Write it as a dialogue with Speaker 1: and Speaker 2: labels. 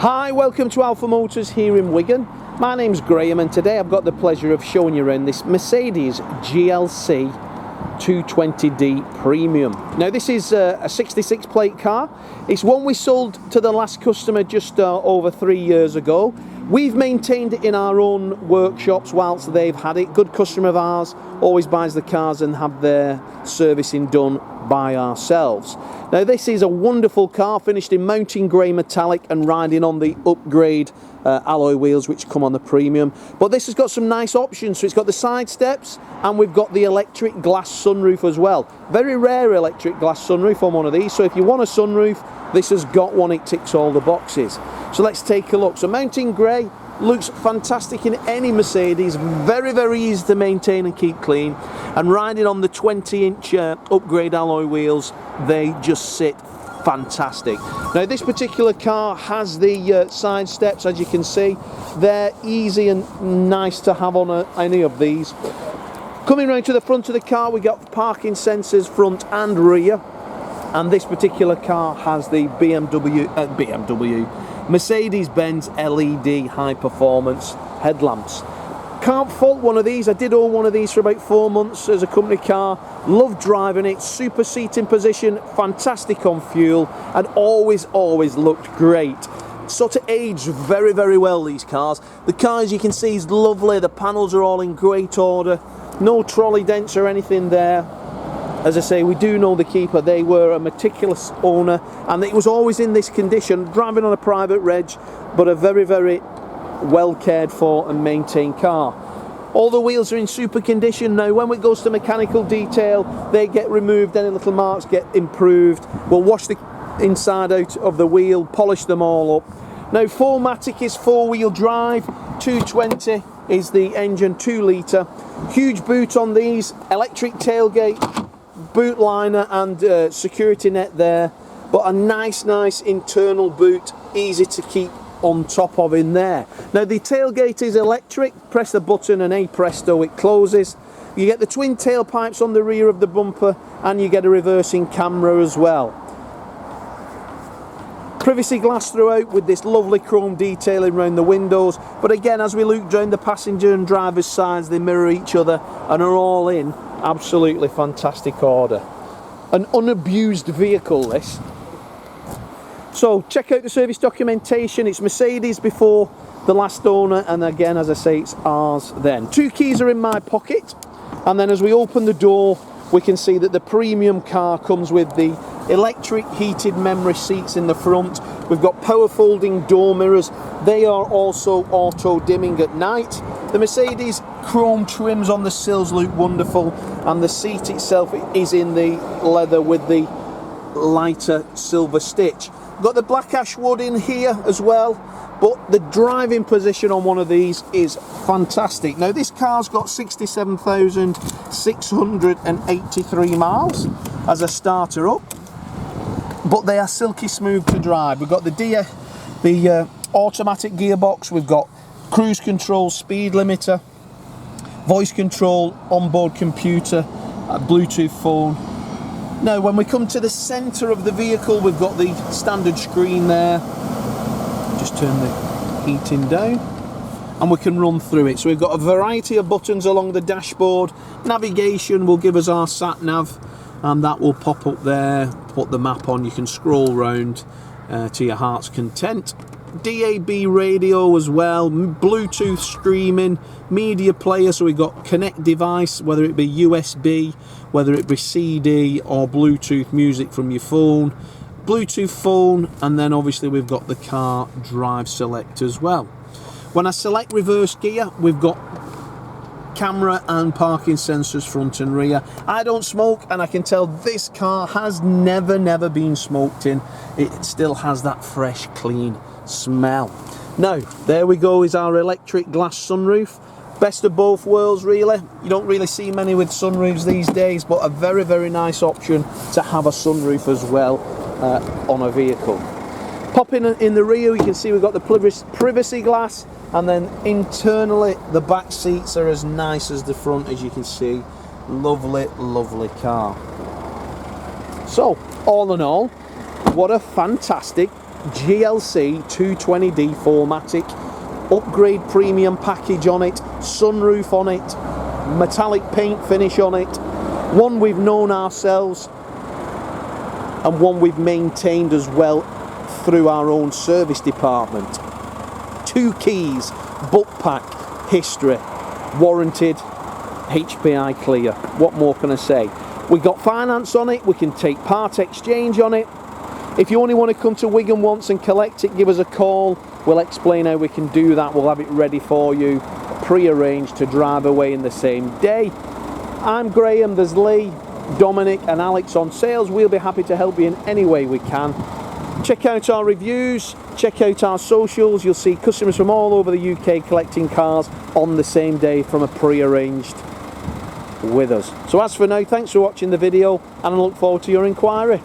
Speaker 1: Hi, welcome to Alpha Motors here in Wigan. My name's Graham and today I've got the pleasure of showing you around this Mercedes GLC 220d Premium. Now this is a 66 plate car. It's one we sold to the last customer just over 3 years ago. We've maintained it in our own workshops whilst they've had it. Good customer of ours, always buys the cars and have their servicing done by ourselves. Now this is a wonderful car, finished in mountain grey metallic and riding on the upgrade alloy wheels which come on the Premium. But this has got some nice options. So it's got the side steps and we've got the electric glass sunroof as well. Very rare electric glass sunroof on one of these, so if you want a sunroof, this has got one. It ticks all the boxes. So let's take a look. So mountain grey looks fantastic in any Mercedes, very easy to maintain and keep clean, and riding on the 20-inch upgrade alloy wheels, they just sit fantastic. Now this particular car has the side steps, as you can see. They're easy and nice to have on any of these. Coming round to the front of the car, we got parking sensors front and rear, and this particular car has the Mercedes-Benz LED high performance headlamps. Can't fault one of these. I did own one of these for about 4 months as a company car. Loved driving it. Super seating position, fantastic on fuel, and always looked great. Sort of aged very well, these cars. The car, as you can see, is lovely. The panels are all in great order. No trolley dents or anything there. As I say, we do know the keeper. They were a meticulous owner and it was always in this condition, driving on a private reg, but a very well cared for and maintained car. All the wheels are in super condition. Now when it goes to mechanical detail, they get removed, any little marks get improved. We'll wash the inside out of the wheel, polish them all up. Now 4MATIC is 4-wheel drive, 220 is the engine, 2 litre. Huge boot on these, electric tailgate, boot liner and security net there, but a nice internal boot, easy to keep on top of in there. Now the tailgate is electric, press the button and hey presto, it closes. You get the twin tailpipes on the rear of the bumper and you get a reversing camera as well. Privacy glass throughout with this lovely chrome detailing around the windows, but again, as we look down the passenger and driver's sides, they mirror each other and are all in absolutely fantastic order. An unabused vehicle, this. So check out the service documentation. It's Mercedes before the last owner, and again, as I say, it's ours then. 2 keys are in my pocket, and then as we open the door, we can see that the Premium car comes with the electric heated memory seats in the front. We've got power folding door mirrors. They are also auto dimming at night. The Mercedes chrome trims on the sills look wonderful, and the seat itself is in the leather with the lighter silver stitch. Got the black ash wood in here as well, but the driving position on one of these is fantastic. Now this car's got 67,683 miles as a starter up, but they are silky smooth to drive. We've got the automatic gearbox, we've got cruise control, speed limiter, voice control, onboard computer, Bluetooth phone. Now when we come to the centre of the vehicle, we've got the standard screen there. Just turn the heating down and we can run through it. So we've got a variety of buttons along the dashboard. Navigation will give us our SAT NAV and that will pop up there, put the map on. You can scroll round to your heart's content. DAB radio as well, Bluetooth streaming, media player, so we've got connect device, whether it be USB, whether it be CD or Bluetooth music from your phone, Bluetooth phone, and then obviously we've got the car drive select as well. When I select reverse gear, we've got camera and parking sensors front and rear. I don't smoke and I can tell this car has never been smoked in. It still has that fresh, clean smell. Now there we go, is our electric glass sunroof. Best of both worlds really. You don't really see many with sunroofs these days, but a very nice option to have a sunroof as well on a vehicle. Popping in the rear, you can see we've got the privacy glass, and then internally the back seats are as nice as the front, as you can see. Lovely car. So all in all, what a fantastic GLC220d 4MATIC, upgrade premium package on it, sunroof on it, metallic paint finish on it, one we've known ourselves and one we've maintained as well through our own service department. 2 keys, book pack, history, warranted, HPI clear. What more can I say? We got finance on it, we can take part exchange on it. If you only want to come to Wigan once and collect it, give us a call. We'll explain how we can do that. We'll have it ready for you, pre-arranged to drive away in the same day. I'm Graham, there's Lee, Dominic and Alex on sales. We'll be happy to help you in any way we can. Check out our reviews, check out our socials. You'll see customers from all over the UK collecting cars on the same day from a pre-arranged with us. So as for now, thanks for watching the video and I look forward to your inquiry.